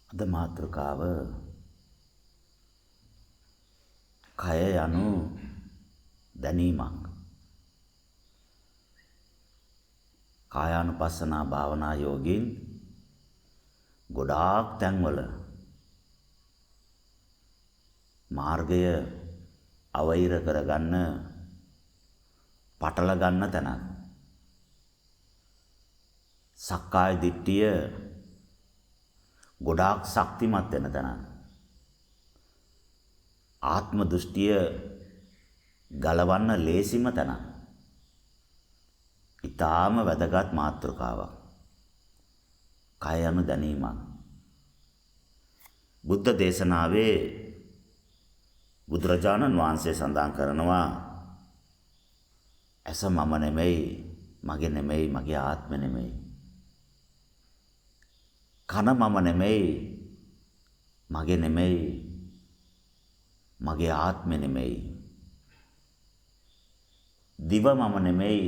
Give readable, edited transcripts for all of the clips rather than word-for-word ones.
අද මාතෘකාව කය යනු දැනීමක්. කායානුපස්සනා භාවනා යෝගීන් ගොඩාක් තැන්වල මාර්ගය අවෛර කරගන්න පටල ගන්න තැනක්. සක්කාය දිට්ඨිය ගොඩාක් ශක්තිමත් වෙන තැනක්. ආත්ම දෘෂ්ටිය ගලවන්න ලේසිම තැනක්. ඊටාම වැදගත් මාතෘකාවක්. කය යනු දැනීමක්. බුද්ධ දේශනාවේ බුදුරජාණන් වහන්සේ සඳහන් කරනවා ඇස මම නෙමෙයි, මගේ නෙමෙයි, මගේ ආත්ම නෙමෙයි. කන මම නෙමෙයි, මගේ නෙමෙයි, මගේ ආත්ම නෙමෙයි. දිව මම නෙමෙයි,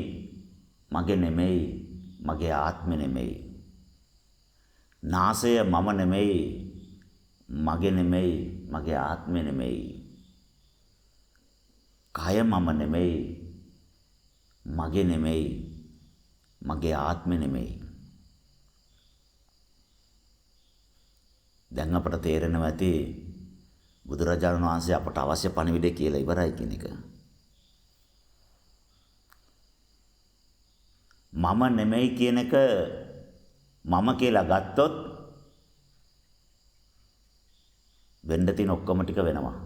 මගේ නෙමෙයි, මගේ ආත්ම නෙමෙයි. නාසය මම නෙමෙයි, මගේ නෙමෙයි, මගේ ආත්ම නෙමෙයි. කය මම නෙමෙයි, මගේ නෙමෙයි, මගේ ආත්ම නෙමෙයි. දැන් අපට තේරෙනවා ඇති බුදුරජාණන් වහන්සේ අපට අවශ්‍ය පණිවිඩය කියලා ඉවරයි කියන එක. මම නෙමෙයි කියන එක මම කියලා ගත්තොත් වෙන්න තියෙන ඔක්කොම ටික වෙනවා.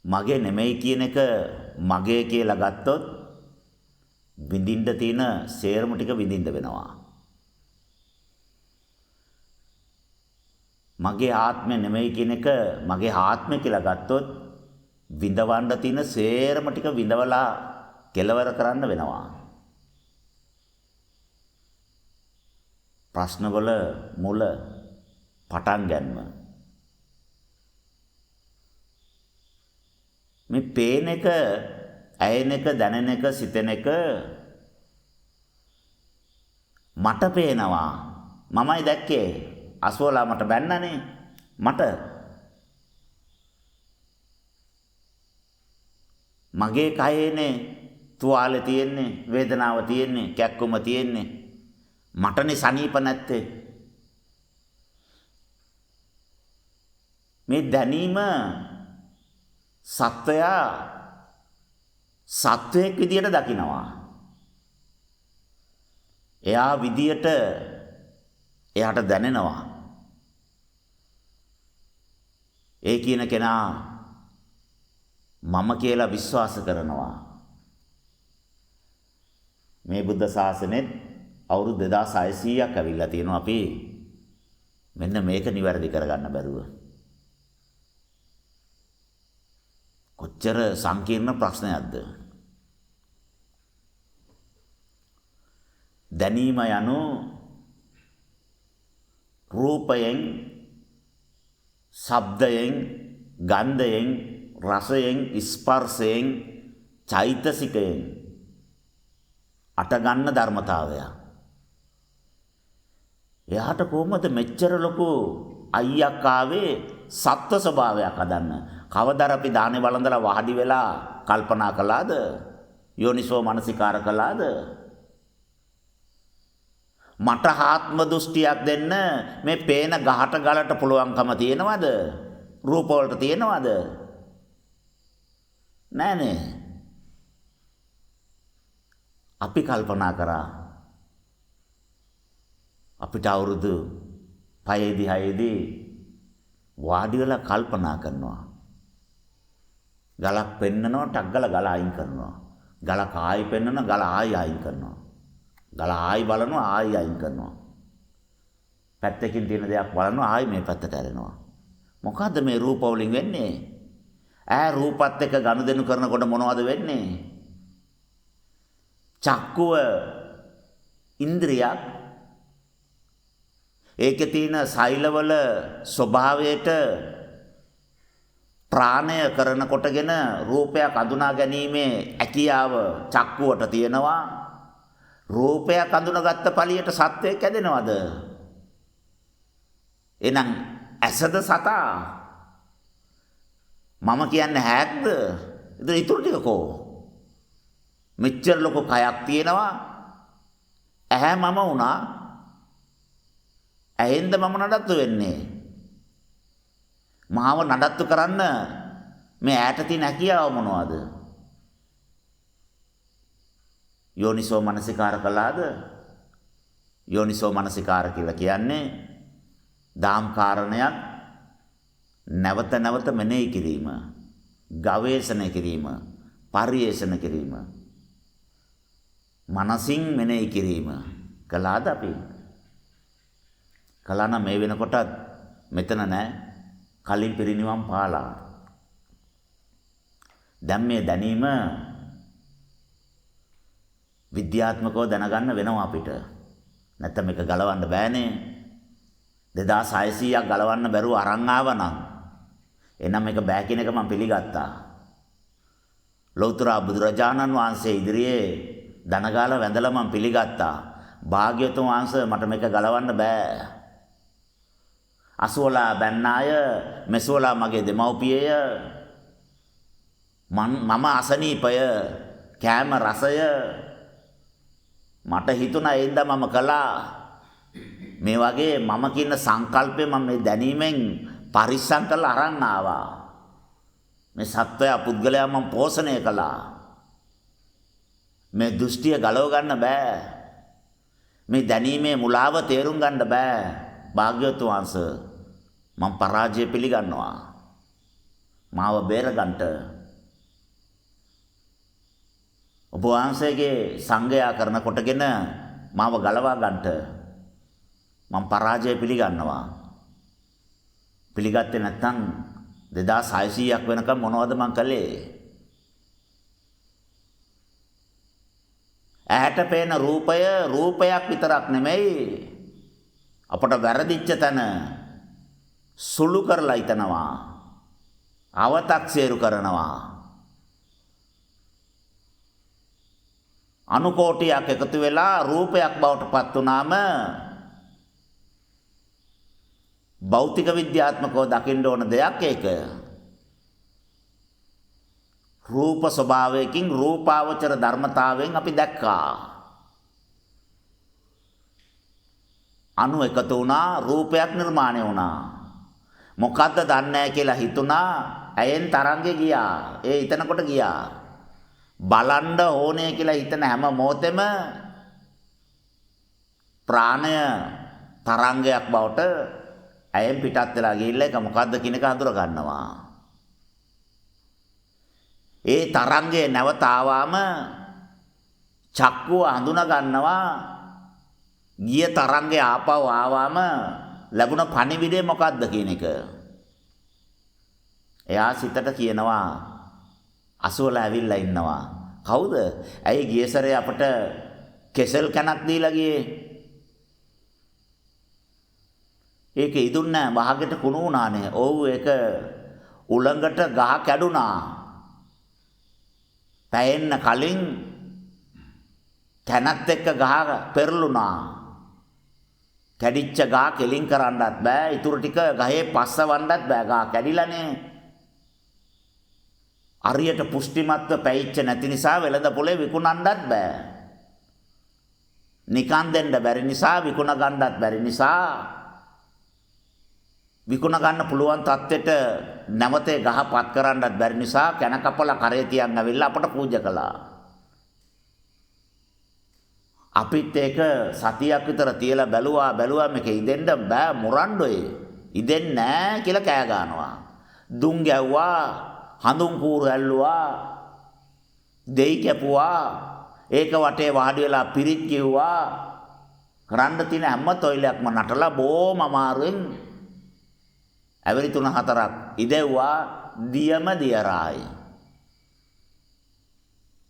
මගේ නෙමෙයි කියන එක මගේ කියලා ගත්තොත් විඳින්න තියෙන සේරම ටික විඳින්න වෙනවා. මගේ ආත්මය නෙමෙයි කියන එක මගේ ආත්මය කියලා ගත්තොත් විඳවන්න තියෙන සේරම ටික විඳවලා කෙලවර කරන්න වෙනවා. ප්‍රශ්නවල මුල පටන් ගන්න. මේ පේන එක, ඇයෙන එක, දැනෙන එක, සිතෙන එක මට පේනවා. මමයි දැක්කේ. අසෝලා මට බැන්නනේ. මට මගේ කයේනේ තුවාලේ තියෙන්නේ, වේදනාව තියෙන්නේ, කැක්කුම තියෙන්නේ. මටනේ සනීප නැත්තේ. මේ දැනීම සත්වයා සත්වයක් විදියට දකිනවා. එයා විදියට එයාට දැනෙනවා. ඒ කියන කෙනා මම කියලා විශ්වාස කරනවා. මේ බුද්ධ ශාසනෙත් අවුරුදු 2600ක් ඇවිල්ලා තියෙනවා. අපි මෙන්න මේක නිවැරදි කරගන්න බැරුව. කොච්චර සංකීර්ණ ප්‍රශ්නයක්ද? දැනීම යනු රූපයෙන්, ශබ්දයෙන්, ගන්ධයෙන්, රසයෙන්, ස්පර්ශයෙන්, චෛතසිකයෙන් අටගන්න ධර්මතාවය. එයාට කොහොමද මෙච්චර ලොකු අයියක් ආවේ සත්ව ස්වභාවයක් හදන්න? කවදාද අපි දානේ වළඳලා වාඩි වෙලා කල්පනා කළාද? යෝනිසෝ මනසිකාර කළාද? මට ආත්ම දෘෂ්ටියක් දෙන්න මේ පේන ගහට ගලට පුළුවන්කම තියෙනවද? රූප වලට තියෙනවද? නෑනේ. අපි කල්පනා කරා අපිට අවුරුදු 5දී 6දී වාඩි වෙලා කල්පනා කරනවා. ගලක් පෙන්නනවා, ටක් ගාලා ගල අයින් කරනවා. ගලක් ආයි පෙන්නනවා, ගල ආයි අයින් කරනවා. ගල ආයි බලනවා, ආයි අයින් කරනවා. පැත්තකින් තියෙන දෙයක් බලනවා, ආයි මේ පැත්තට ඇරෙනවා. මොකද්ද මේ රූප වලින් වෙන්නේ? ඈ රූපත් එක්ක ගනුදෙනු කරනකොට මොනවද වෙන්නේ? චක්කුව ඉන්ද්‍රියක්. ඒකේ තියෙන සෛලවල ස්වභාවයට ප්‍රාණය කරන කොටගෙන රූපයක් අඳුනා ගැනීමේ හැකියාව චක්කුවට තියෙනවා. රූපයක් අඳුනගත්ත පළියට සත්වයක් ඇදෙනවද? එහෙනම් ඇසද සතා? මම කියන්නේ හැක්ද? ඉතින් ඊටු ටික කෝ? මෙච්චර ලොකු කයක් තියෙනවා. ඇහැ මම වුණා. ඇහෙන්ද මම නඩත්තු වෙන්නේ? මාව නඩත්තු කරන්න මේ ඈට තියෙන හැකියාව මොනවද? යෝනිසෝ මනසිකාර කළාද? යෝනිසෝ මනසිකාර කියලා කියන්නේ දාම් කාරණයක් නැවත නැවත මෙනෙහි කිරීම, ගවේෂණය කිරීම, පරිේෂණ කිරීම, මනසින් මෙනෙහි කිරීම කළාද අපි? කළා නම් මේ වෙනකොට මෙතන නෑ, කලින් පිරිනිවන් පාලා. දැන් මේ දැනීම විද්‍යාත්මකව දැනගන්න වෙනවා අපිට. නැත්නම් මේක ගලවන්න බෑනේ. 2600ක් ගලවන්න බැරුව අරන් ආවනම් එහෙනම් මේක බෑ කියන එක මම පිළිගත්තා. ලෞතර බුදුරජාණන් වහන්සේ ඉදිරියේ දනගාලා වැඳලා මම පිළිගත්තා. භාග්‍යවතුන් වහන්සේ මට මේක ගලවන්න බෑ. අසුවලා බැන්නාය, මෙසුවලා මගේ දෙමව්පියය, මම අසනීපය, කෑම රසය මට හිතුණා ඒඳ මම කළා. මේ වගේ මම කියන සංකල්පය මම මේ දැනීමෙන් පරිස්සම් කරලා අරන් ආවා. මේ සත්වය පුද්ගලයා මම පෝෂණය කළා. මේ දෘෂ්ටිය ගලව ගන්න බෑ. මේ දැනීමේ මුලාව තේරුම් ගන්න බෑ. භාග්‍යවතුන් වහන්සේ මම පරාජය පිළිගන්නවා. මාව බේරගන්න. ඔබ වහන්සේගේ සංගයා කරන කොටගෙන මාව ගලවා ගන්නට මම පරාජය පිළිගන්නවා. පිළිගත්තේ නැත්නම් 2600ක් වෙනකම් මොනවද මං කළේ? ඇහැට පේන රූපය රූපයක් විතරක් නෙමෙයි. අපට වැරදිච්ච තැන සුළු කරලා හිතනවා. අව탁සේරු කරනවා. අණු කෝටියක් එකතු වෙලා රූපයක් බවට පත් වුණාම භෞතික විද්‍යාත්මකව දකින්න ඕන දෙයක් ඒක. රූප ස්වභාවයෙන් රූපාවචර ධර්මතාවයෙන් අපි දැක්කා. අණු එකතු වුණා, රූපයක් නිර්මාණය වුණා. මොකද්ද දන්නේ නැහැ කියලා හිතුණා. ඇයෙන් තරංගේ ගියා. ඒ හිතනකොට ගියා. බලන්න ඕනේ කියලා හිතන හැම මොහොතෙම ප්‍රාණය තරංගයක් බවට ඇයෙන් පිටත් වෙලා ගිහිල්ලා ඒක මොකද්ද කියන එක හඳුර ගන්නවා. ඒ තරංගයේ නැවත ආවම චක්කුව හඳුනා ගන්නවා. ගිය තරංගේ ආපහු ආවම ලැබුණ පණිවිඩය මොකද්ද කියන එක. එයා සිතට කියනවා අසුවල ඇවිල්ලා ඉන්නවා. කවුද? ඇයි ගිය සැරේ අපට කෙසෙල් කනක් දීලා ගියේ? ඒක ඉදුන්නේ නැහැ. වහකට කුණු වුණානේ. ඔව් ඒක උලඟට ගහ කැඩුනා. පැයෙන්න කලින් කැනත් එක්ක ගහ පෙරළුණා. කැඩිච්ච ගහ කෙලින් කරන්නත් බෑ. ඊටු ටික ගහේ පස්සවන්නත් බෑ. ගහ කැඩිලානේ. අරියට පුෂ්ටිමත්ව පැයිච්ච නැති නිසා වෙළඳ පොලේ විකුණන්නත් බෑ. නිකන් දෙන්න බැරි නිසා විකුණ ගන්නත් බැරි නිසා විකුණ ගන්න පුළුවන් තත්ත්වෙට නැවතේ ගහපත් කරන්නත් බැරි නිසා කන කපලා කරේ තියන් ඇවිල්ලා අපට පූජා කළා. අපිත් ඒක සතියක් විතර තියලා බැලුවා මේක ඉදෙන්න බෑ මුරණ්ඩොයි. ඉදෙන්නේ නැහැ කියලා කෑ ගන්නවා. දුම් ගැව්වා, හඳුන් කූරු ඇල්ලුවා, දෙයි කැපුවා, ඒක වටේ වාඩි වෙලා පිරිත් කිව්වා. කරන්න තියෙන හැම තොইলයක්ම නටලා බොම අමාරුවෙන් ඇවිලි 3-4ක් ඉදෙව්වා. දියම දියරායි.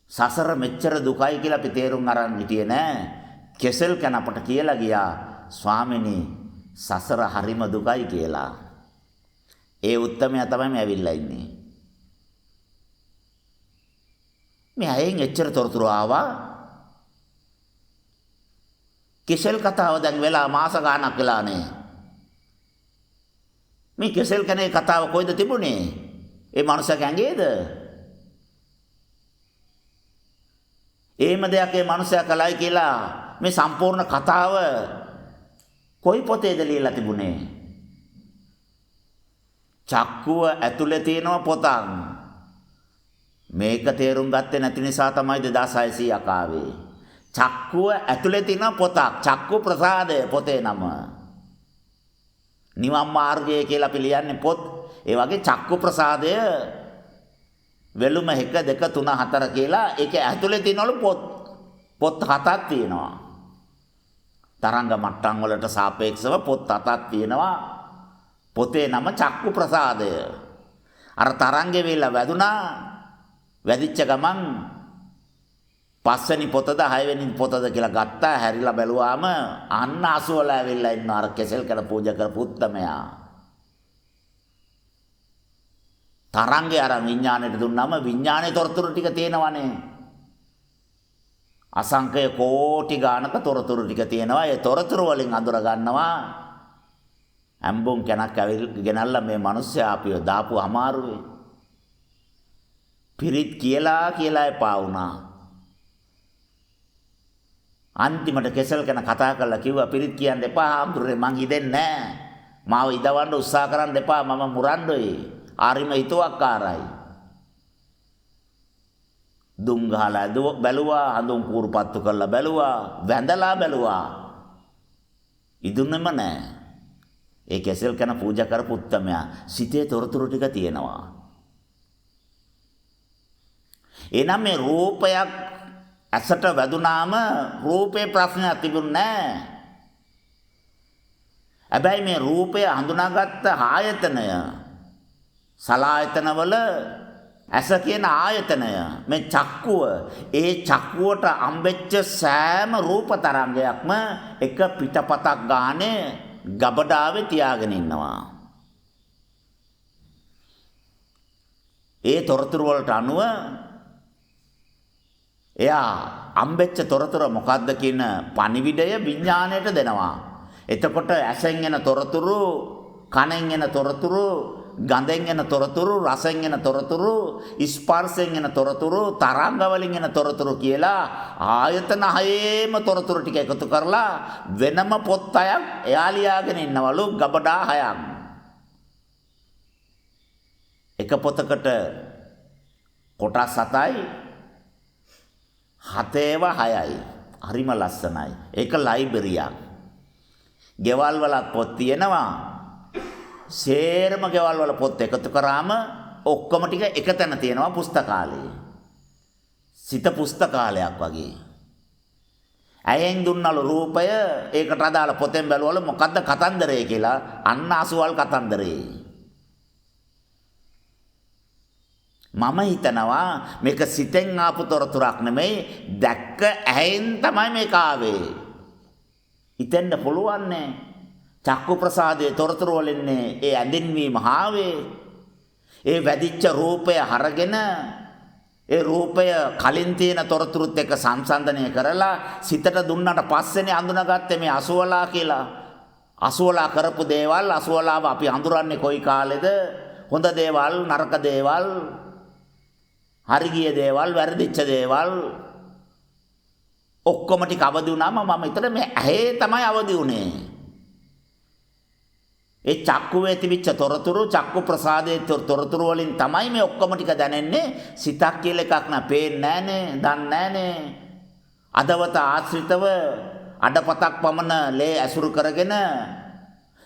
සසර මෙච්චර දුකයි කියලා අපි තේරුම් අරන් හිටියේ නෑ. කෙසෙල් කන අපට කියලා ගියා ස්වාමිනී සසර හරිම දුකයි කියලා. ඒ උත්තමයා තමයි ඇවිල්ලා ඉන්නේ. මේ අයෙන් එච්චර තොරතුරු ආවා. කෙසෙල් කතාව දැන් වෙලා මාස ගාණක් වෙලානේ. මේ කෙසෙල් කනේ කතාව කොයිද තිබුණේ? ඒ මනුස්සයාගේ ඇඟේද? එහෙම දෙයක් ඒ මනුස්සයා කළයි කියලා මේ සම්පූර්ණ කතාව කොයි පොතේද ලියලා තිබුණේ? චක්කුව ඇතුලේ තියෙන පොතක්. මේක තේරුම් ගත්තේ නැති නිසා තමයි 2600ක් ආවේ. චක්කුව ඇතුලේ තියෙන පොතක්. චක්කු ප්‍රසාදය පොතේ නම. නිවන් මාර්ගය කියලා අපි ලියන්නේ පොත්. ඒ වගේ චක්කු ප්‍රසාදය වෙලුම 1 2 3 4 කියලා ඒක ඇතුලේ තියෙනවලු පොත්. පොත් 7ක් තියෙනවා. තරංග මට්ටම් වලට සාපේක්ෂව පොත් 7ක් තියෙනවා. පොතේ නම චක්කු ප්‍රසාදය. අර තරංගේ වෙලා වැදුනා. වැදිච්ච ගමන් පස්වෙනි පොතද හයවෙනි පොතද කියලා ගත්තා. හැරිලා බැලුවාම අන්න අසුවලා ඇවිල්ලා ඉන්න අර කෙසෙල් කර පූජා කරපු උත්තමයා. තරංගේ අර විඥාණයට දුන්නාම විඥානයේ තොරතුරු ටික තියෙනවනේ. අසංකය කෝටි ගානක තොරතුරු ටික තියෙනවා. ඒ තොරතුරු වලින් අඳුර ගන්නවා ඇම්බුම් කෙනක් ගෙනල්ලා මේ මිනිස්සයා අපිව දාපු අමාරුවේ. පිරිත් කියලා එපා වුණා. අන්තිමට කෙසෙල් කෙන කතා කරලා කිව්වා පිරිත් කියන්න එපා හාමුදුරනේ මං හිතෙන්නේ නැහැ. මාව ඉදවන්න උත්සාහ කරන්න එපා මම මුරණ්ඩොයි. ආරිම හිතුවක්කාරයි. දුම් ගහලා බැලුවා හඳුන් කූරුපත්තු කරලා බැලුවා වැඳලා බැලුවා. ඉදුන්නේම නැහැ. ඒ කෙසෙල් කෙන පූජා කරපු උත්තමයා සිතේ තොරතුරු ටික තියෙනවා. එනම් මේ රූපයක් ඇසට වැදුනාම රූපේ ප්‍රශ්නයක් තිබුණේ නැහැ. හැබැයි මේ රූපය හඳුනාගත්ත ආයතනය සලායතනවල ඇස කියන ආයතනය මේ චක්කුව ඒ චක්කුවට අම්බෙච්ච සෑම රූප තරංගයක්ම එක පිටපතක් ගානේ ගබඩාවේ තියාගෙන ඉන්නවා. ඒ තොරතුරු වලට අනුව එයා අම්බෙච්ච තොරතුර මොකද්ද කියන පණිවිඩය විඥාණයට දෙනවා. එතකොට ඇසෙන් එන තොරතුරු, කනෙන් එන තොරතුරු, ගඳෙන් එන තොරතුරු, රසෙන් එන තොරතුරු, ස්පර්ශයෙන් එන තොරතුරු, තරංග වලින් එන තොරතුරු කියලා ආයතන හයේම තොරතුරු ටික එකතු කරලා වෙනම පොත් හයක් එයා ලියාගෙන ඉන්නවලු ගබඩා හයක්. එක පොතකට කොටස් 7යි 7/6යි. හරිම ලස්සනයි. ඒක ලයිබ්‍රරියක්. ගෙවල් වල පොත් තියෙනවා. සේරම ගෙවල් වල පොත් එකතු කරාම ඔක්කොම ටික එක තැන තියෙනවා පුස්තකාලේ. සිත පුස්තකාලයක් වගේ. ඇයෙන් දුන්නලු රූපය ඒකට අදාළ පොතෙන් බැලුවලු මොකද්ද කතන්දරය කියලා අන්න අසුවල් කතන්දරේ. මම හිතනවා මේක සිතෙන් ආපු තොරතුරක් නෙමෙයි දැක්ක ඇහෙන් තමයි මේක ආවේ. හිතෙන්න පුළුවන් නේ. චක්කු ප්‍රසාදයේ තොරතුරු වලින්නේ ඒ ඇඳින්වීම ආවේ. ඒ වැදිච්ච රූපය අරගෙන ඒ රූපය කලින් තියෙන තොරතුරුත් එක්ක සංසන්දනය කරලා සිතට දුන්නට පස්සේනේ අඳුනගත්තේ මේ අසුවලා කියලා. අසුවලා කරපු දේවල් අසුවලාව අපි අඳුරන්නේ කොයි කාලෙද? හොඳ දේවල්, නරක දේවල්, හරි ගිය දේවල්, වැරදිච්ච දේවල් ඔක්කොම ටික අවදි වුණාම මම හිතලා මේ ඇහි තමයි අවදි වුනේ. ඒ චක්කුවේ තිබිච්ච තොරතුරු චක්කු ප්‍රසාදයේ තොරතුරු වලින් තමයි මේ ඔක්කොම ටික දැනෙන්නේ. සිතක් කියලා එකක් නෑ, පේන්නේ නෑනේ, දන්නේ නෑනේ. අදවත ආශ්‍රිතව අඩපතක් පමණ ලේ ඇසුරු කරගෙන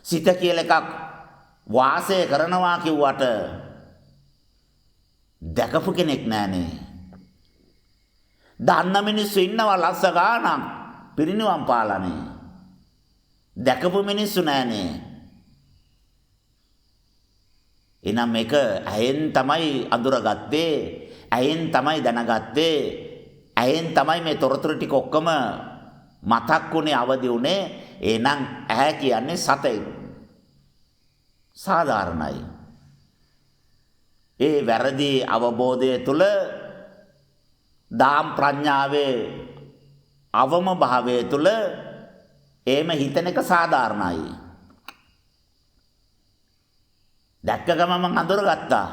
සිත කියලා එකක් වාසය කරනවා කිව්වට දැකපු කෙනෙක් නෑනේ. දන්න මිනිස්සු ඉන්නවා ලස්ස ගානක් පිරිනිවන් පාලානේ. දැකපු මිනිස්සු නෑනේ. එනම් මේක ඇයෙන් තමයි අඳුරගත්තේ, ඇයෙන් තමයි දැනගත්තේ, ඇයෙන් තමයි මේ තොරතුරු ටික ඔක්කොම මතක් වුණේ, අවදි වුණේ. එහෙනම් ඇහැ කියන්නේ සතෙක්. සාධාරණයි. ඒ වැරදි අවබෝධය තුළ දාම් ප්‍රඥාවේ අවම භාවය තුළ එහෙම හිතන එක සාධාරණයි. දැක්ක ගමන් මං අඳුරගත්තා.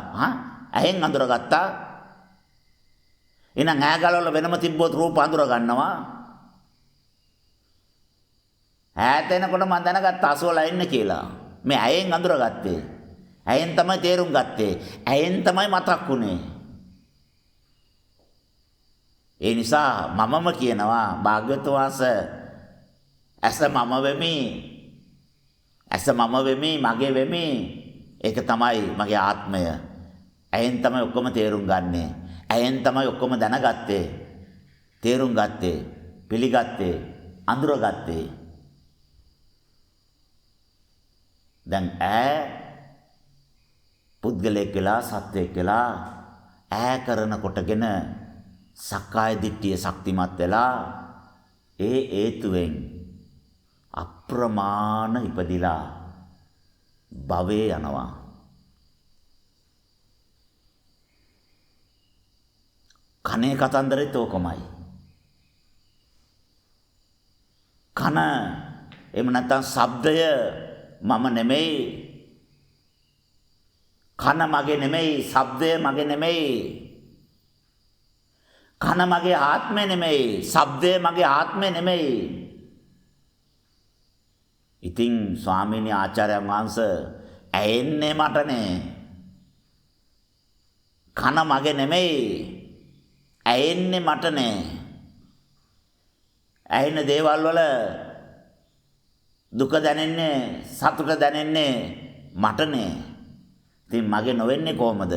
ඇහෙන් අඳුරගත්තා. එහෙනම් ඈ ගලවල වෙනම තිබ්බොත් රූප අඳුර ගන්නවා. ඈත එනකොට මම දැනගත්තා අසවලා ඉන්නේ කියලා. මේ ඇහෙන් අඳුරගත්තේ. ඇහෙන් තමයි තේරුම් ගත්තේ. ඇහෙන් තමයි මතක් වුනේ. ඒ නිසා මමම කියනවා භාග්‍යවතුන් වහන්සේ ඇස මම වෙමි. ඇස මම වෙමි, මගේ වෙමි. ඒක තමයි මගේ ආත්මය. ඇහෙන් තමයි ඔක්කොම තේරුම් ගන්නේ. ඇහෙන් තමයි ඔක්කොම දැනගත්තේ. තේරුම් ගත්තේ, පිළිගත්තේ, අඳුරගත්තේ. දැන් පුද්ගලයෙක් වෙලා සත්වයෙක් වෙලා කරන කොටගෙන සක්කාය දිට්ඨිය ශක්තිමත් වෙලා ඒ හේතුවෙන් අප්‍රමාණ ඉපදිලා භවයේ යනවා. කනේ කතන්දරෙත් ඕකමයි. කන එහෙම නැත්නම් ශබ්දය මම නෙමෙයි. කන මගේ නෙමෙයි, ශබ්දය මගේ නෙමෙයි. කන මගේ ආත්මය නෙමෙයි, ශබ්දය මගේ ආත්මය නෙමෙයි. ඉතින් ස්වාමීනි ආචාර්යයන් වහන්සේ ඇයෙන්නේ මටනේ. කන මගේ නෙමෙයි. ඇයෙන්නේ මටනේ. ඇයෙන දේවල් වල දුක දැනෙන්නේ, සතුට දැනෙන්නේ මටනේ. ඉතින් මගේ නොවෙන්නේ කොහමද?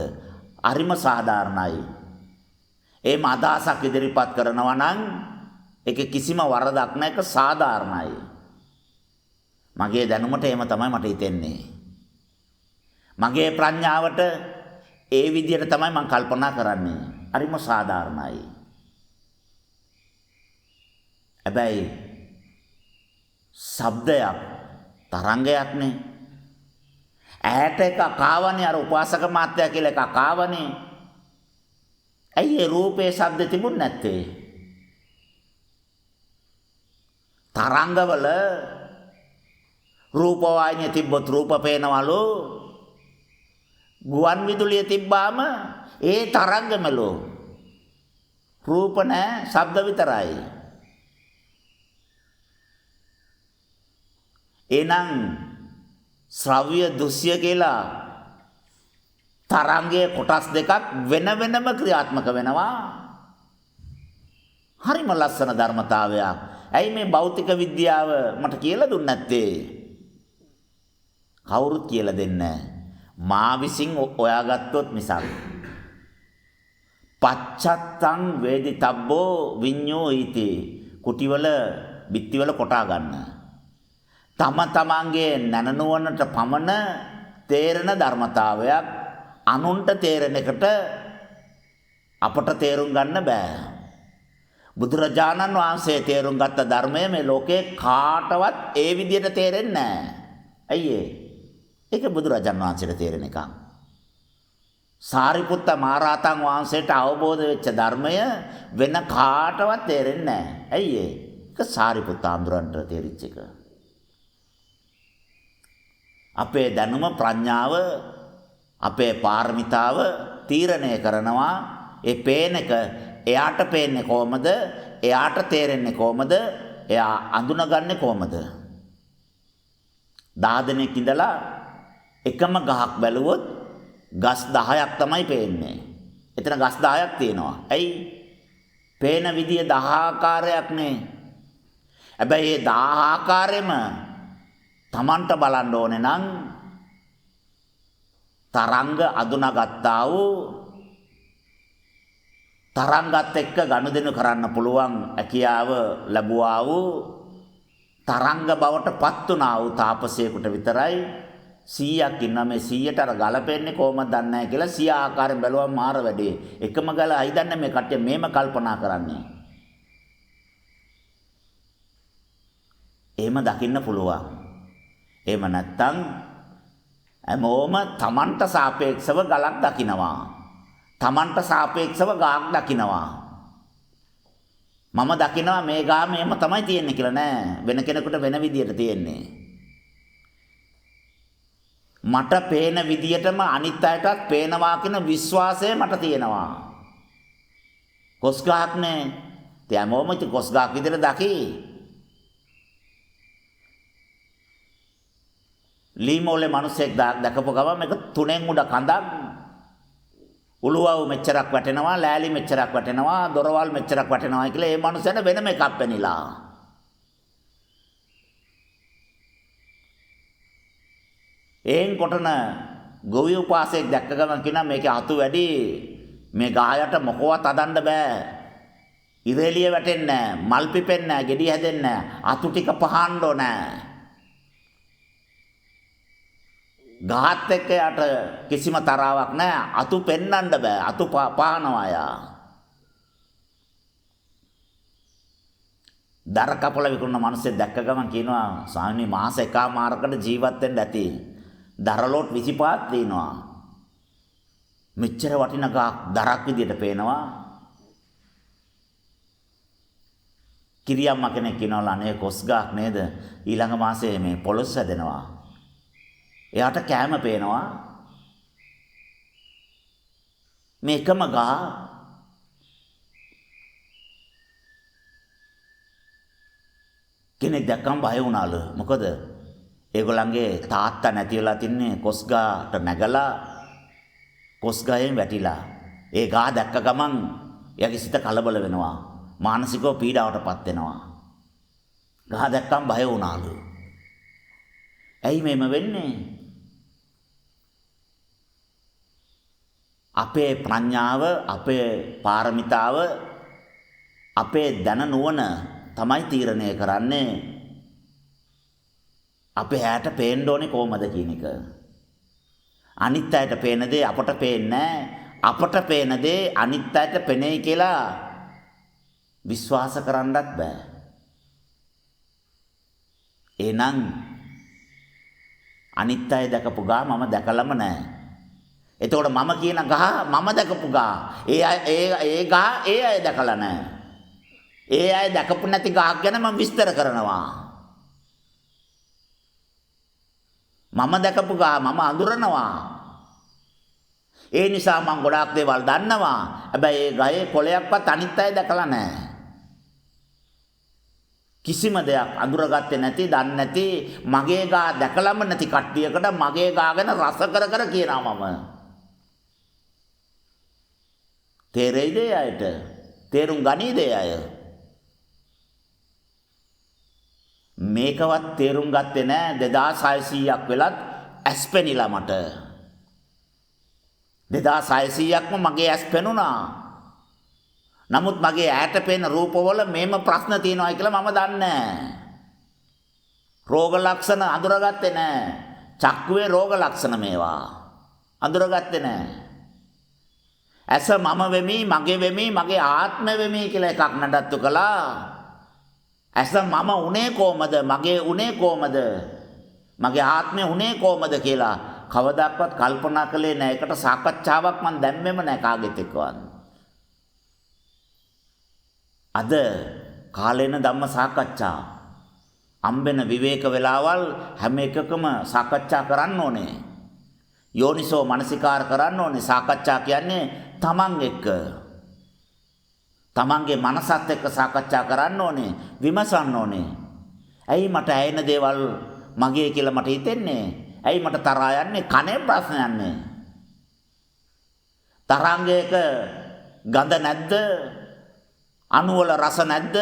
හරිම සාධාරණයි. එහෙම අදහසක් ඉදිරිපත් කරනවා නම් ඒක කිසිම වරදක් නැහැ, ඒක සාධාරණයි. මගේ දැනුමට එහෙම තමයි මට හිතෙන්නේ. මගේ ප්‍රඥාවට ඒ විදිහට තමයි මම කල්පනා කරන්නේ. හරිම සාධාරණයි. හැබැයි ශබ්දයක් තරංගයක්නේ. ඇහැට එකක් ආවනේ, අර උපාසක මාත්‍යා කියලා එකක් ආවනේ. ඇයි ඒ රූපේ ශබ්ද තිබුණ නැත්තේ? තරංගවල රූප වාහිනිය තිබ්බොත් රූප පේනවලු. ගුවන් විදුලිය තිබ්බාම ඒ තරංගමලු. රූප නැහැ, ශබ්ද විතරයි. එහෙනම් ශ්‍රව්‍ය දෘශ්‍ය කියලා තරංගයේ කොටස් දෙකක් වෙන වෙනම ක්‍රියාත්මක වෙනවා. හරිම ලස්සන ධර්මතාවයක්. ඇයි මේ භෞතික විද්‍යාව මට කියලා දුන්නේ නැත්තේ? කවුරුත් කියලා දෙන්නේ නැහැ. මා විසින් හොයාගත්තොත් මිසක්. පච්චත්තං වේදිතබ්බෝ විඤ්ඤෝ ඊති. කුටිවල බිත්තිවල කොටා ගන්න. තම තමන්ගේ නැනනුවනට පමණ තේරෙන ධර්මතාවයක් අනුන්ට තේරෙන එකට අපට තේරුම් ගන්න බෑ. බුදුරජාණන් වහන්සේ තේරුම් ගත්ත ධර්මය මේ ලෝකේ කාටවත් ඒ විදිහට තේරෙන්නේ නැහැ. ඇයි ඒක බුදුරජාණන් වහන්සේට තේරෙන එකක්. සාරිපුත්ත මහරහතන් වහන්සේට අවබෝධ වෙච්ච ධර්මය වෙන කාටවත් තේරෙන්නේ නැහැ. ඇයි ඒක සාරිපුත්ත ආඳුරන්ට තේරිච්ච එක. අපේ දැනුම ප්‍රඥාව අපේ පාරමිතාව තීරණය කරනවා. ඒ පේන එක එයාට පේන්නේ කොහමද? එයාට තේරෙන්නේ කොහමද? එයා අඳුනගන්නේ කොහමද? 10 දෙනෙක් ඉඳලා එකම ගහක් බැලුවොත් ගස් 10ක් තමයි පේන්නේ. එතන ගස් 10ක් තියෙනවා. ඇයි? පේන විදිය 10 ආකාරයක් නේ. හැබැයි මේ 10 ආකාරෙම තමන්ට බලන්න ඕනේ නම් තරංග අඳුනගත්තා වූ තරංගත් එක්ක ගනුදෙනු කරන්න පුළුවන් හැකියාව ලැබුවා වූ තරංග බවට පත් වුණා වූ තාපසයෙකුට විතරයි 100ක් ඉන්නවා. මේ 100ට අර ගලපෙන්නේ කොහොමද දන්නේ නැහැ කියලා 100 ආකාරයෙන් බැලුවම මාර වැඩේ. එකම ගල අයිදන්නේ මේ කට්ටිය මේම කල්පනා කරන්නේ. එහෙම දකින්න පුළුවන්. එහෙම නැත්තම් හැමෝම තමන්ට සාපේක්ෂව ගලක් දකිනවා. තමන්ට සාපේක්ෂව ගාක් දකිනවා. මම දකිනවා මේ ගා මේම තමයි තියෙන්නේ කියලා නෑ. වෙන කෙනෙකුට වෙන විදියට තියෙන්නේ. මට පේන විදියටම අනිත් අයටත් පේනවා කියන විශ්වාසය මට තියෙනවා. කොස් ගහක්නේ. දැමෝම ඉතින් කොස් ගහක් විදියට දකි. ලීමෝලේ මිනිස්සෙක් දැකපු ගමන් මේක තුනෙන් උඩ කඳක්. උළුවව මෙච්චරක් වැටෙනවා, ලෑලි මෙච්චරක් වැටෙනවා, දොරවල් මෙච්චරක් වැටෙනවා කියලා ඒ මනුස්සයන වෙනම එකක් පෙනිලා. ඒන් කොටන ගොවි උපාසෙක් දැක්ක ගමන් කියනවා මේකේ අතු වැඩි, මේ ගායට මොකවත් අදන්න බෑ. ඉරෙලිය වැටෙන්නේ නැහැ, මල් පිපෙන්නේ නැහැ, ගෙඩි හැදෙන්නේ නැහැ, අතු ටික පහන්න ඕනේ. ගහත් එක්ක යට කිසිම තරාවක් නැහැ. අතු පෙන්නන්න බෑ. අතු පානවා යා. දර කපල විකුණන මිනිස්සු දැක්ක ගමන් කියනවා ස්වාමීනි මාස එකමාරකට ජීවත් වෙන්න ඇති. දරලොට් 25ක් දිනවා. මෙච්චර වටින ගහක් දරක් විදියට පේනවා. කිරියම්ම කෙනෙක් කියනවා අනේ කොස් ගහක් නේද? ඊළඟ මාසේ මේ පොළොස් හැදෙනවා. එයාට කෑම පේනවා. මේකම ගහ කෙනෙක් දැක්කම බය වුණාලු. මොකද ඒගොල්ලන්ගේ තාත්තා නැති වෙලා තින්නේ කොස් ගහට නැගලා කොස් ගහෙන් වැටිලා. ඒ ගහ දැක්ක ගමන් එයාගේ සිත කලබල වෙනවා. මානසිකව පීඩාවටපත් වෙනවා. ගහ දැක්කම බය වුණාලු. ඇයි මේම වෙන්නේ? අපේ ප්‍රඥාව, අපේ පාරමිතාව, අපේ දැන නුවණ තමයි තීරණය කරන්නේ අපේ හැට පේන්න ඕනේ කොහමද කියන එක. අනිත් අයට පේන දේ අපට පේන්නේ අපට පේන දේ අනිත් අයට පෙනෙයි කියලා විශ්වාස කරන්නත් බෑ. එහෙනම් අනිත් අය දැකපු ගහ මම දැකලම නැහැ. එතකොට මම කියන ගහ මම දැකපු ගහ. ඒ ගහ ඒ අය දැකලා නැහැ. ඒ අය දැකපු නැති ගහක් ගැන මම විස්තර කරනවා. මම දැකපු ගහ මම අඳුරනවා. ඒ නිසා මම ගොඩාක් දේවල් දන්නවා. හැබැයි ඒ ගහේ කොළයක්වත් අනිත් අය දැකලා නැහැ. කිසිම දෙයක් අඳුරගත්තේ නැති, දන්නේ නැති, මගේ ගා දැකලම නැති කට්ටියකට මගේ ගා ගැන රස කර කියනවා මම. තේරෙයිද අයට? තේරුම් ගනීද අය? මේකවත් තේරුම් ගත්තේ නැහැ 2600ක් වෙලත් ඇස් පෙනිලා මට. 2600ක්ම මගේ ඇස් පෙනුණා. නමුත් මගේ ඈට පේන රූපවල මේම ප්‍රශ්න තියෙනවා කියලා මම දන්නේ නැහැ. රෝග ලක්ෂණ අඳුරගත්තේ නැහැ. චක්කුවේ රෝග ලක්ෂණ මේවා. අඳුරගත්තේ නැහැ. ඇස මම වෙමි, මගේ වෙමි, මගේ ආත්මය වෙමි කියලා එකක් නඩත්තු කළා. ඇස මම උනේ කොහමද? මගේ උනේ කොහමද? මගේ ආත්මය උනේ කොහමද කියලා කවදාවත් කල්පනා කළේ නැහැ. ඒකට සාකච්ඡාවක් මම දැම්මෙම නැහැ කාගෙත් එක්කවත්. අද කාලේන ධම්ම සාකච්ඡා අම්බෙන විවේක වෙලාවල් හැම එකකම සාකච්ඡා කරන්න ඕනේ. යෝනිසෝ මනසිකාර කරන්න ඕනේ. සාකච්ඡා කියන්නේ තමන් එක්ක. තමන්ගේ මනසත් එක්ක සාකච්ඡා කරන්න ඕනේ. විමසන්න ඕනේ. ඇයි මට ඇයෙන දේවල් මගේ කියලා මට හිතෙන්නේ? ඇයි මට තරහා යන්නේ? කනේ ප්‍රශ්න යන්නේ. තරංගයක ගඳ නැද්ද? අණුවල රස නැද්ද?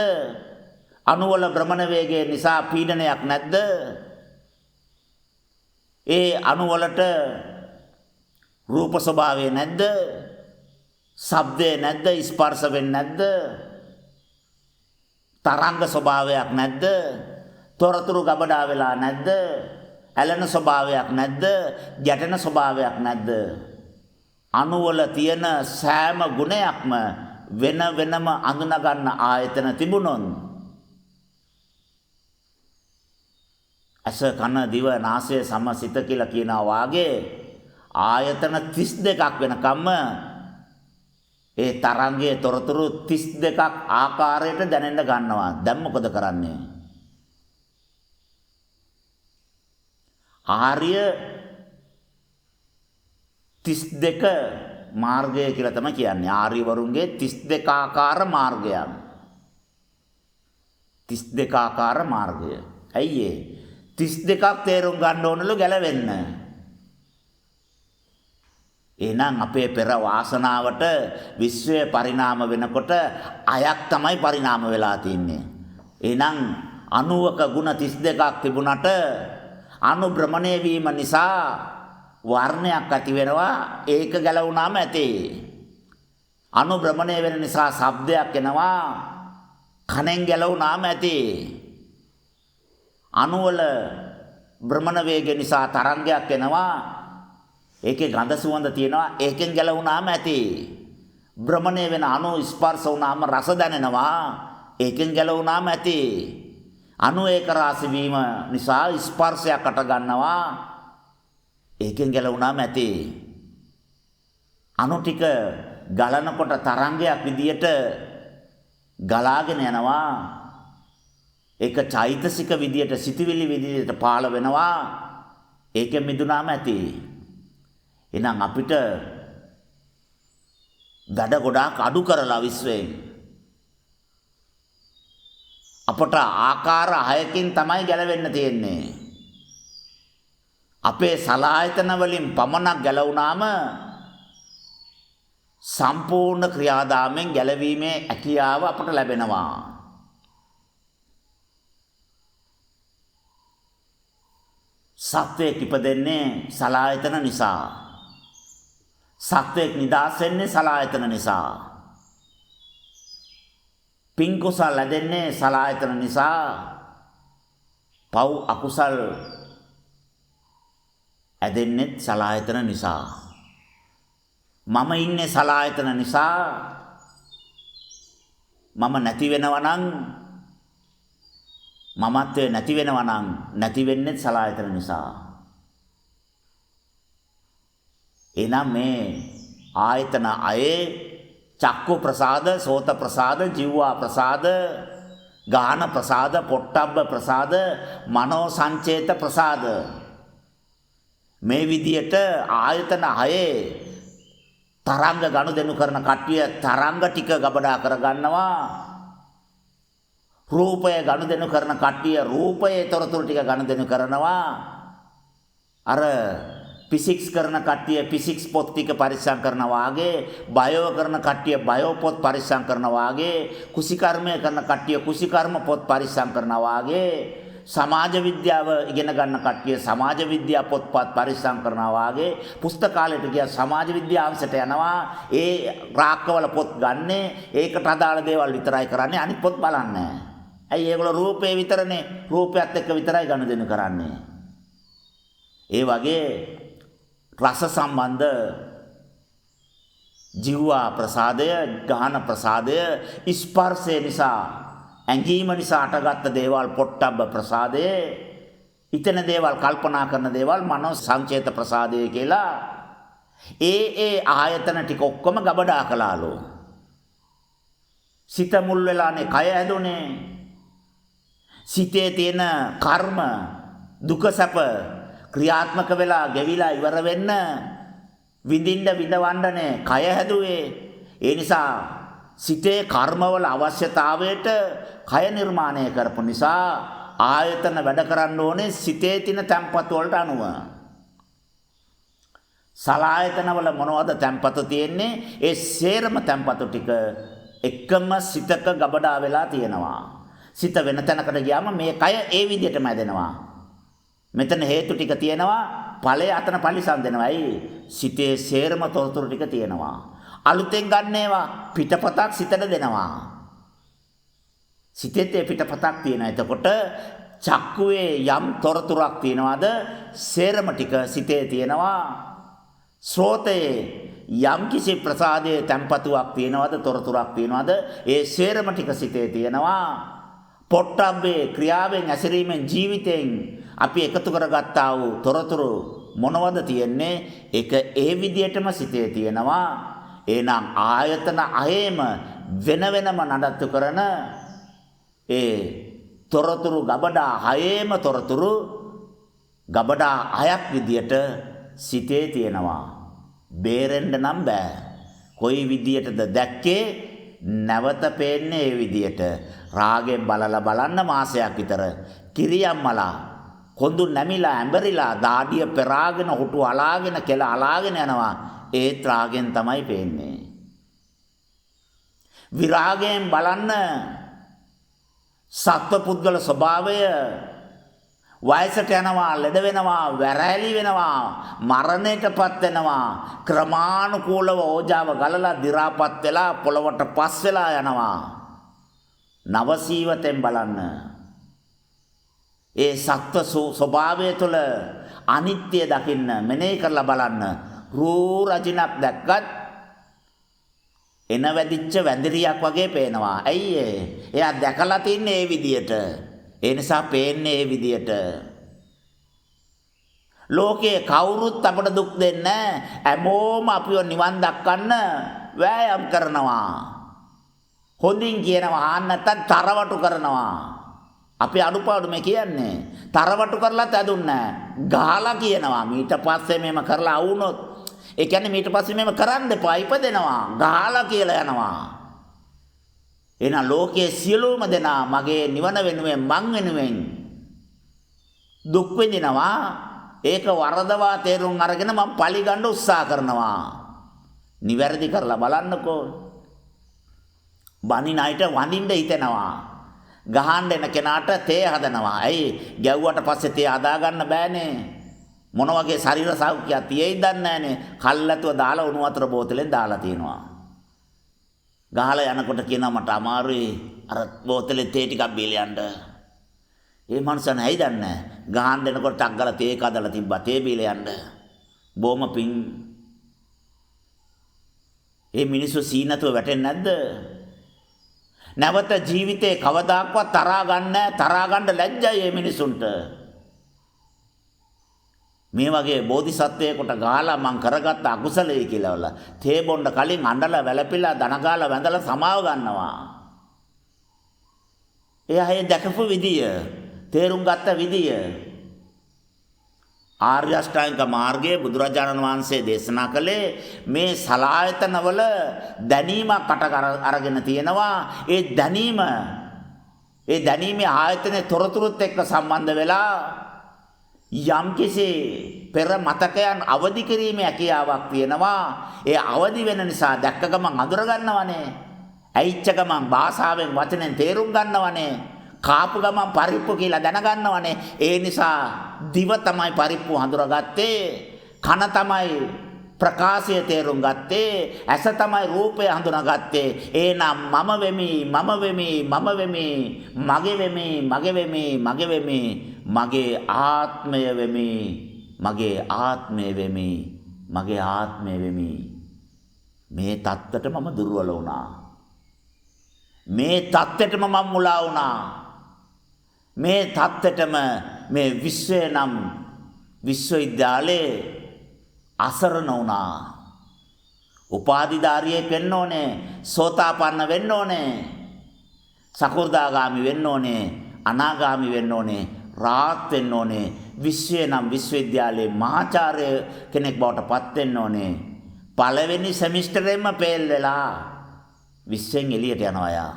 අණුවල භ්‍රමණ වේගය නිසා පීඩනයක් නැද්ද? ඒ අණුවලට රූප ස්වභාවය නැද්ද? ශබ්දේ නැද්ද? ස්පර්ශ වෙන්නේ නැද්ද? තරංග ස්වභාවයක් නැද්ද? තොරතුරු ගබඩා වෙලා නැද්ද? ඇලෙන ස්වභාවයක් නැද්ද? ගැටෙන ස්වභාවයක් නැද්ද? අණුවල තියෙන සෑම ගුණයක්ම වෙන වෙනම අඳුන ගන්න ආයතන තිබුණොත් අස කන දිව නාසය සම සිත කියලා කියනවා වාගේ ආයතන 32ක් වෙනකම්ම ඒ තරංගයේ තොරතුරු 32ක් ආකාරයට දැනෙන්න ගන්නවා. දැන් මොකද කරන්නේ? ආර්ය 32 මාර්ගය කියලා තමයි කියන්නේ. ආර්යවරුන්ගේ 32 ආකාර මාර්ගයක්. 32 ආකාර මාර්ගය. ඇයි ඒ? 32ක් තේරුම් ගන්න ඕනලු ගැලවෙන්න. එහෙනම් අපේ පෙර වාසනාවට විශ්වය පරිණාම වෙනකොට අයක් තමයි පරිණාම වෙලා තින්නේ. එහෙනම් 90ක ගුණ 32ක් තිබුණට අනුභ්‍රමණය වීම නිසා වර්ණයක් ඇති වෙනවා. ඒක ගැලවුණාම ඇති. අනුභ්‍රමණය වෙන නිසා ශබ්දයක් එනවා. කනෙන් ගැලවුණාම ඇති. අණුවල භ්‍රමණ වේගය නිසා තරංගයක් එනවා. ඒකේ ගඳ සුවඳ තියෙනවා. ඒකෙන් ගැලවුණාම ඇති. භ්‍රමණය වෙන අණු ස්පර්ශ වුණාම රස දැනෙනවා. ඒකෙන් ගැලවුණාම ඇති. අණු ඒක රාශි වීම නිසා ස්පර්ශයක් අට ගන්නවා. ඒකෙන් ගැලවුණාම ඇති. අණු ටික ගලනකොට තරංගයක් විදියට ගලාගෙන යනවා. ඒක චෛතසික විදියට සිටිවිලි විදියට පාළ වෙනවා. ඒකෙන් මිදුණාම ඇති. එහෙනම් අපිට දඩ ගොඩාක් අඩු කරලා විශ්වයෙන් අපට ආකාර 6කින් තමයි ගැලවෙන්න තියෙන්නේ. අපේ සලායතන වලින් පමණක් ගැලවුණාම සම්පූර්ණ ක්‍රියාදාමයෙන් ගැලවීමේ හැකියාව අපට ලැබෙනවා. සත්වයක් ඉපදෙන්නේ සලායතන නිසා. සත්වයක් නිදාස් වෙන්නේ සලායතන නිසා. පින් කුසල් ලැබෙන්නේ සලායතන නිසා. පව් අකුසල් ඇදෙන්නේ සලායතන නිසා. මම ඉන්නේ සලායතන නිසා. මම නැති වෙනවා නම් මමත්වයේ නැති වෙනවා නම් නැති වෙන්නේ සලායතන නිසා. එනම් මේ ආයතන අයේ චක්කු ප්‍රසාද, සෝත ප්‍රසාද, ජීවා ප්‍රසාද, ගාන ප්‍රසාද, පොට්ටබ්බ ප්‍රසාද, මනෝ සංචේත ප්‍රසාද. මේ විදියට ආයතන හයේ තරංග ගනුදෙනු කරන කට්ටිය තරංග ටික ගබඩා කර ගන්නවා. රූපය ගනුදෙනු කරන කට්ටිය රූපයේ තොරතුරු ටික ගනුදෙනු කරනවා. අර ෆිසික්ස් කරන කට්ටිය ෆිසික්ස් පොත් ටික පරිස්සම් කරනවා වාගේ, බයෝ කරන කට්ටිය බයෝ පොත් පරිස්සම් කරනවා වාගේ, කුසිකර්මය කරන කට්ටිය කුසිකර්ම පොත් පරිස්සම් කරනවා වාගේ, සමාජ විද්‍යාව ඉගෙන ගන්න කට්ටිය සමාජ විද්‍යා පොත්පත් පරිස්සම් කරනවා වාගේ, පුස්තකාලයට ගියා සමාජ විද්‍යාංශයට යනවා. ඒ රාක්කවල පොත් ගන්නේ ඒකට අදාළ දේවල් විතරයි කරන්නේ, අනිත් පොත් බලන්නේ නැහැ. ඇයි ඒගොල්ලෝ රූපේ විතරනේ, රූපයත් එක්ක විතරයි ගනුදෙනු කරන්නේ. ඒ වගේ රස සම්බන්ධ ජීවා ප්‍රසාදය, ගාන ප්‍රසාදය, ස්පර්ශය නිසා ඇඟීම නිසා අටගත්ත දේවල් පොට්ටබ්බ ප්‍රසාදයේ, ඉතන දේවල් කල්පනා කරන දේවල් මනෝ සංචේත ප්‍රසාදයේ කියලා ඒ ආයතන ටික ඔක්කොම ගබඩා කළාලු. සිත මුල් වෙලානේ කය හැදුනේ. සිතේ තියෙන කර්ම දුක සැප ක්‍රියාත්මක වෙලා ගෙවිලා ඉවර වෙන්න විඳින්න විඳවන්නනේ කය හැදුවේ. ඒ නිසා සිතේ කර්මවල අවශ්‍යතාවයට කය නිර්මාණය කරපු නිසා ආයතන වැඩ කරන්න ඕනේ සිතේ තියෙන තැම්පතු වලට අනුව. සලායතන වල මොනවද තැම්පතු තියෙන්නේ? ඒ සේරම තැම්පතු ටික එකම සිතක ගබඩා වෙලා තියෙනවා. සිත වෙන තැනකට ගියාම මේ කය ඒ විදිහටම හැදෙනවා. මෙතන හේතු ටික තියෙනවා, ඵලය අතන පරිසම් දෙනවා. ඇයි? සිතේ සේරම තොරතුරු ටික තියෙනවා. අලුතෙන් ගන්න ඒවා පිටපතක් සිතට දෙනවා. සිතේ පිටපතක් තියෙනවා. එතකොට චක්කුවේ යම් තොරතුරක් තියෙනවාද සේරම ටික සිතේ තියෙනවා. ශ්‍රෝතයේ යම් කිසි ප්‍රසාදයේ තැම්පතුවක් තියෙනවාද තොරතුරක් තියෙනවාද ඒ සේරම ටික සිතේ තියෙනවා. පොට්ටබ්බේ ක්‍රියාවෙන් ඇසිරීමෙන් ජීවිතෙන් අපි එකතු කරගත්තා වූ තොරතුරු මොනවද තියෙන්නේ? ඒක ඒ විදිහටම සිතේ තියෙනවා. එහෙනම් ආයතන හයේම වෙන වෙනම නඩත්තු කරන ඒ තොරතුරු ගබඩා හයේම තොරතුරු ගබඩා හයක් විදියට සිතේ තියෙනවා. බේරෙන්න නම් බෑ. කොයි විදියටද දැක්කේ? නැවත පේන්නේ ඒ විදියට. රාගෙන් බලලා බලන්න මාසයක් විතර කිරියම්මලා කොඳු නැමිලා ඇඹරිලා දාඩිය පෙරාගෙන හුටු අලාගෙන කෙල අලාගෙන යනවා. ඒත් රාගෙන් තමයි පේන්නේ. විරාගයෙන් බලන්න සත්පුද්ගල ස්වභාවය වයසට යනවා, ලෙඩ වෙනවා, වැරැලි වෙනවා, මරණයටපත් වෙනවා. ක්‍රමානුකූලව ඕජාව ගලලා දි รา පත් වෙලා පොළවට පස් වෙලා යනවා. නවසීවතෙන් බලන්න ඒ සත්ව ස්වභාවය තුළ අනිත්‍ය දකින්න මෙනෙහි කරලා බලන්න. රූ රජිනක් දැක්කත් එන වැදිච්ච වැඳිරියක් වගේ පේනවා. ඇයි ඒ? එයා දැකලා තින්නේ ඒ විදියට. ඒ නිසා පේන්නේ ඒ විදියට. ලෝකේ කවුරුත් අපට දුක් දෙන්නේ නැහැ. හැමෝම අපිව නිවන් දක්වන්න වෑයම් කරනවා. හොඳින් කියනවා ආන්න නැත්තම් තරවටු කරනවා. අපි අඩුපාඩු මේ කියන්නේ. තරවටු කරලා තැදුන්නේ ගහලා කියනවා. ඊට පස්සේ මේම කරලා වුණොත් ඒ කියන්නේ ඊට පස්සේ මේම කරන්න එපා ඉපදෙනවා. ගහලා කියලා යනවා. එහෙනම් ලෝකයේ සියලුම දෙනා මගේ නිවන වෙනුවෙන් මං වෙනුවෙන් දුක් විඳිනවා. ඒක වරදවා තේරුම් අරගෙන මම පරිගන්න උත්සාහ කරනවා. නිවැරදි කරලා බලන්නකෝ. බණින අයට වඳින්න හිතෙනවා. ගහන්න එන කෙනාට තේ හදනවා. ඇයි? ගැව්වට පස්සේ තේ හදා ගන්න බෑනේ. මොන වගේ ශරීර සෞඛ්‍යයක් තියෙයිද දන්නේ නැහනේ. කල්ලාතුව දාලා උණු වතුර බෝතලෙන් දාලා තියනවා. ගහලා යනකොට කියනවා මට අමාරුයි අර බෝතලේ තේ ටිකක් බීලා යන්න. ඒ මනුස්සයන් ඇයි දන්නේ? ගහන්න දෙනකොට ටක් ගාලා තේ කදලා තිබ්බා තේ බීලා යන්න. බොම පිං. ඒ මිනිස්සු සීනතුව වැටෙන්නේ නැද්ද? නැවත ජීවිතේ කවදාක්වත් තරහා ගන්න ලැජ්ජයි මේ මිනිසුන්ට. මේ වගේ බෝධිසත්වයෙකුට ගහලා මං කරගත්ත අකුසලයේ කියලා වල තේ බොන්න කලින් අඬලා වැළපිලා දනගාලා වැඳලා සමාව ගන්නවා. එයා ඒ දැකපු විදිය, තේරුම් ගත්ත විදිය. ආර්ය අෂ්ටාංගික මාර්ගයේ බුදුරජාණන් වහන්සේ දේශනා කළේ මේ සලායතනවල දැනීමක් අරගෙන තියෙනවා. ඒ දැනීමේ ආයතනයේ තොරතුරුත් එක්ක සම්බන්ධ වෙලා යම්කිසි පෙර මතකයන් අවදි කිරීමේ හැකියාවක් තියෙනවා. ඒ අවදි වෙන නිසා දැක්ක ගමන් අඳුර ගන්නවනේ. ඇයිච්ච ගමන් භාෂාවෙන් වචනෙන් තේරුම් ගන්නවනේ. කාපු ගමන් පරිප්පු කියලා දැනගන්නවනේ. ඒ නිසා දිව තමයි පරිප්පු හඳුරගත්තේ. කන තමයි ප්‍රකාශය තේරුම් ගත්තේ. ඇස තමයි රූපය හඳුනාගත්තේ. එහෙනම් මම වෙමි, මගේ වෙමි, මගේ ආත්මය වෙමි, මගේ ආත්මය වෙමි. මේ தත්තට මම දුර්වල වුණා. මේ தත්තටම මම මුලා වුණා. මේ தත්තටම මේ විශ්වය නම් විශ්වවිද්‍යාලේ අසරණ වුණා. උපාධිධාරියෙක් වෙන්න ඕනේ, සෝතාපන්න වෙන්න ඕනේ, සකෘදාගාමි වෙන්න ඕනේ, අනාගාමි වෙන්න ඕනේ, රාහත් වෙන්න ඕනේ. විශ්වය නම් විශ්වවිද්‍යාලයේ මහාචාර්ය කෙනෙක් බවට පත් වෙන්න ඕනේ. පළවෙනි සෙමිස්ටරෙම ෆේල් වෙලා විශ්වෙන් එළියට යනවා යා.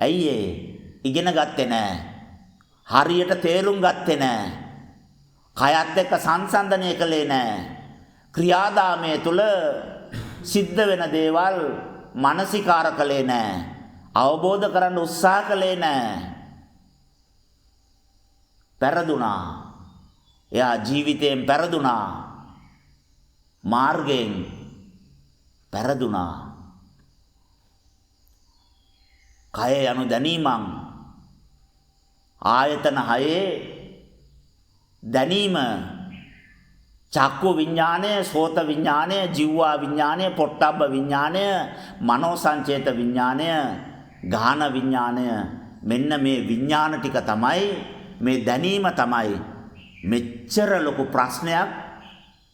ඇයි ඒ? ඉගෙන ගත්තේ නැහැ. හරියට තේරුම් ගත්තේ නැහැ. කයත් එක්ක සංසන්දනය කළේ නැහැ. ක්‍රියාදාමයේ තුල සිද්ධ වෙන දේවල් මානසිකාර කළේ නැහැ. අවබෝධ කරගන්න උත්සාහ කළේ නැහැ. පෙරදුනා. එයා ජීවිතයෙන් පෙරදුනා. මාර්ගයෙන් පෙරදුනා. කය යනු දැනීමං ආයතන හයේ දැනීම චක්කු විඥානය, සෝත විඥානය, ජීවා විඥානය, පොට්ටබ්බ විඥානය, මනෝ සංචේත විඥානය, ගාහන විඥානය. මෙන්න මේ විඥාන ටික තමයි, මේ දැනීම තමයි මෙච්චර ලොකු ප්‍රශ්නයක්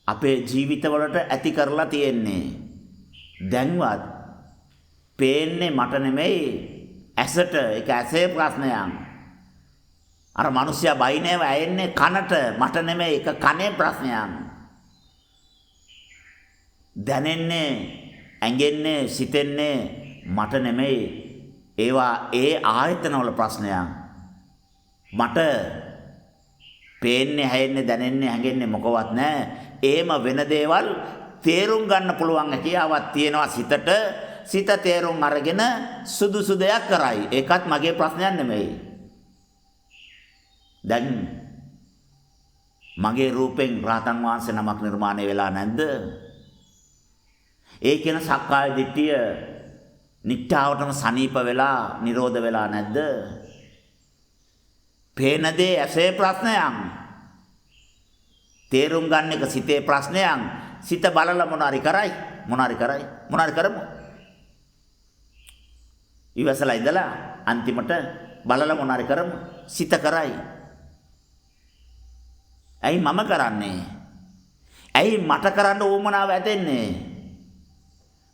අපේ ජීවිතවලට ඇති කරලා තියෙන්නේ. දැන්වත් පේන්නේ මට නෙමෙයි ඇසට. ඒක ඇසේ ප්‍රශ්නයක්. අර මිනිස්සයා බයිනේව ඇයෙන්නේ කනට. මට නෙමෙයි ඒක කනේ ප්‍රශ්නයක්. දැනෙන්නේ ඇඟෙන්නේ සිතෙන්නේ මට නෙමෙයි. ඒවා ඒ ආයතනවල ප්‍රශ්නයක්. මට පේන්නේ හැයෙන්නේ දැනෙන්නේ හැඟෙන්නේ මොකවත් නැහැ. ඒම වෙන දේවල් තේරුම් ගන්න පුළුවන් හැකියාවක් තියෙනවා සිතට. සිත තේරුම් අරගෙන සුදුසු දෙයක් කරයි. ඒකත් මගේ ප්‍රශ්නයක් නෙමෙයි. දැන් මගේ රූපෙන් රහතන් වහන්සේ නමක් නිර්මාණය වෙලා නැද්ද? ඒ කියන සක්කාය දිට්ඨිය නිට්ඨාවටම සනීප වෙලා නිරෝධ වෙලා නැද්ද? පේන දේ ඇසේ ප්‍රශ්නයක්. තේරුම් ගන්න එක සිතේ ප්‍රශ්නයක්. සිත බලලා මොනාරි කරයි. මොනාරි කරමු. ඉවසලා ඉඳලා අන්තිමට බලලා මොනාරි කරමු. සිත කරයි. ඇයි මම කරන්නේ? ඇයි මට කරන්න උවමනාව ඇතෙන්නේ?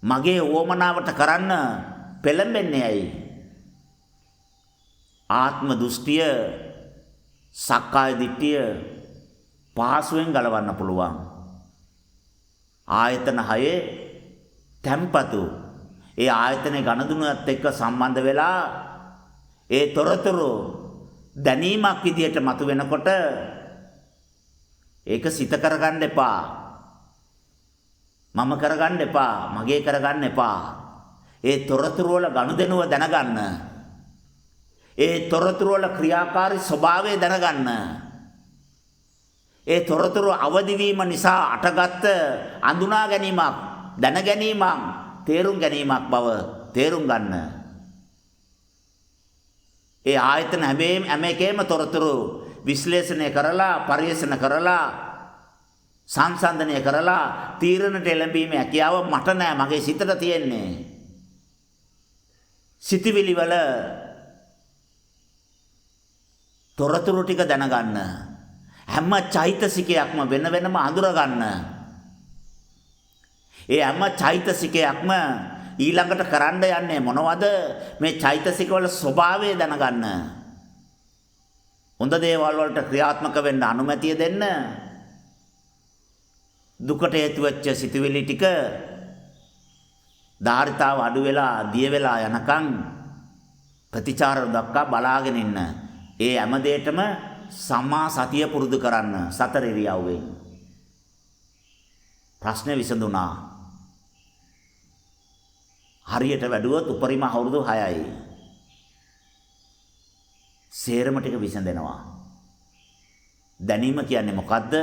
මගේ උවමනාවට කරන්න පෙළඹෙන්නේ ඇයි? ආත්ම දෘෂ්ටිය, සක්කාය දිට්ඨිය පහසුවෙන් ගලවන්න පුළුවන්. ආයතන 6 තැම්පතු. ඒ ආයතනේ ගණදුනත් එක්ක සම්බන්ධ වෙලා ඒ තොරතුරු දැනීමක් විදියට මතුවෙනකොට ඒක සිත කරගන්න එපා. මම කරගන්න එපා. මගේ කරගන්න එපා. ඒ තොරතුරු වල ගනුදෙනුව දැනගන්න. ඒ තොරතුරු වල ක්‍රියාකාරී ස්වභාවය දැනගන්න. ඒ තොරතුරු අවදි වීම නිසා අටගත් අඳුනා ගැනීමක්, දැන ගැනීමක්, තේරුම් ගැනීමක් බව තේරුම් ගන්න. ඒ ආයතන හැම එකේම තොරතුරු විශ්ලේෂණය කරලා, පරිශන කරලා, සංසන්දනය කරලා තීරණයට එළඹීමේ හැකියාව මට නෑ, මගේ සිතට තියෙන්නේ. සිතවිලි වල තොරතුරු ටික දැනගන්න. හැම චෛතසිකයක්ම වෙන වෙනම අඳුර ගන්න. ඒ හැම චෛතසිකයක්ම ඊළඟට කරන්න යන්නේ මොනවද? මේ චෛතසික වල ස්වභාවය දැනගන්න. හොඳ දේවල් වලට ක්‍රියාත්මක වෙන්න අනුමැතිය දෙන්න. දුකට හේතු වෙච්ච සිතුවිලි ටික ධාරිතාව අඩු වෙලා දිය වෙලා යනකම් ප්‍රතිචාර දක්වා බලාගෙන ඉන්න. ඒ හැම දෙයකම සම්මා සතිය පුරුදු කරන්න. සතර ඉරියව්වෙන් ප්‍රශ්නේ විසඳුණා. හරියට වැඩුවොත් උපරිම අවුරුදු 6යි. සේරම ටික විසඳෙනවා. දැනීම කියන්නේ මොකද්ද?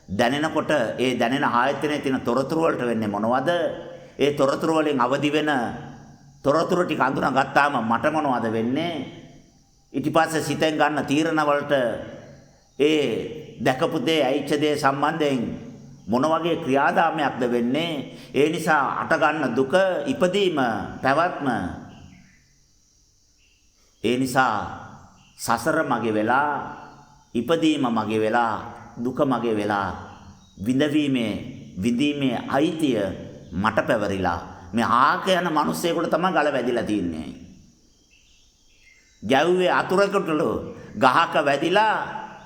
දැනෙනකොට ඒ දැනෙන ආයතනයේ තියෙන තොරතුරු වලට වෙන්නේ මොනවද? ඒ තොරතුරු වලින් අවදි වෙන තොරතුරු ටික අඳුනා ගත්තාම මට මොනවද වෙන්නේ? ඊට පස්සේ සිතෙන් ගන්න තීරණ වලට ඒ දැකපු දේ ඇයිච්ච දේ සම්බන්ධයෙන් මොන වගේ ක්‍රියාදාමයක්ද වෙන්නේ? ඒ නිසා අට ගන්න දුක, ඉපදීම, පැවැත්ම. ඒ නිසා සසර මගේ වෙලා, ඉපදීම මගේ වෙලා, දුක මගේ වෙලා, විඳීමේ අයිතිය මට පැවරිලා. මේ ආක යන මිනිස්සෙකුට තමයි ගල වැදිලා තින්නේ. ගැව්වේ අතුරකටලු ගහක වැදිලා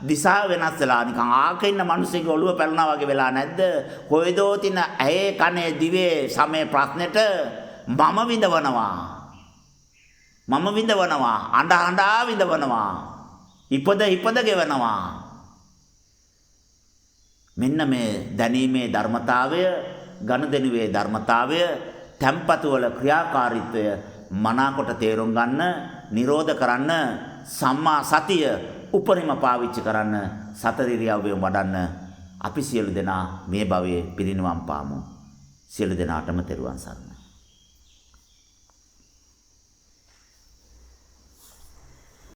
දිශා වෙනස් වෙලා නිකන් ආක ඉන්න මිනිස්සෙගේ ඔළුව පැලනවා වගේ වෙලා නැද්ද? කොයිදෝ තින ඇහි කනේ දිවේ සමේ ප්‍රශ්නෙට මම විඳවනවා. අඬා විඳවනවා. ඉපද ගෙවනවා. මෙන්න මේ දැනීමේ ධර්මතාවය, ගනුදෙනුවේ ධර්මතාවය, තැම්පතු වල ක්‍රියාකාරීත්වය මනාකොට තේරුම් ගන්න, නිරෝධ කරන්න, සම්මා සතිය උපරිම පාවිච්චි කරන්න, සතර ඉරියව්වෙන් වඩන්න. අපි සියලු දෙනා මේ භවයේ පිරිනිවන් පාමු. සියලු දෙනාටම තෙරුවන් සරණයි.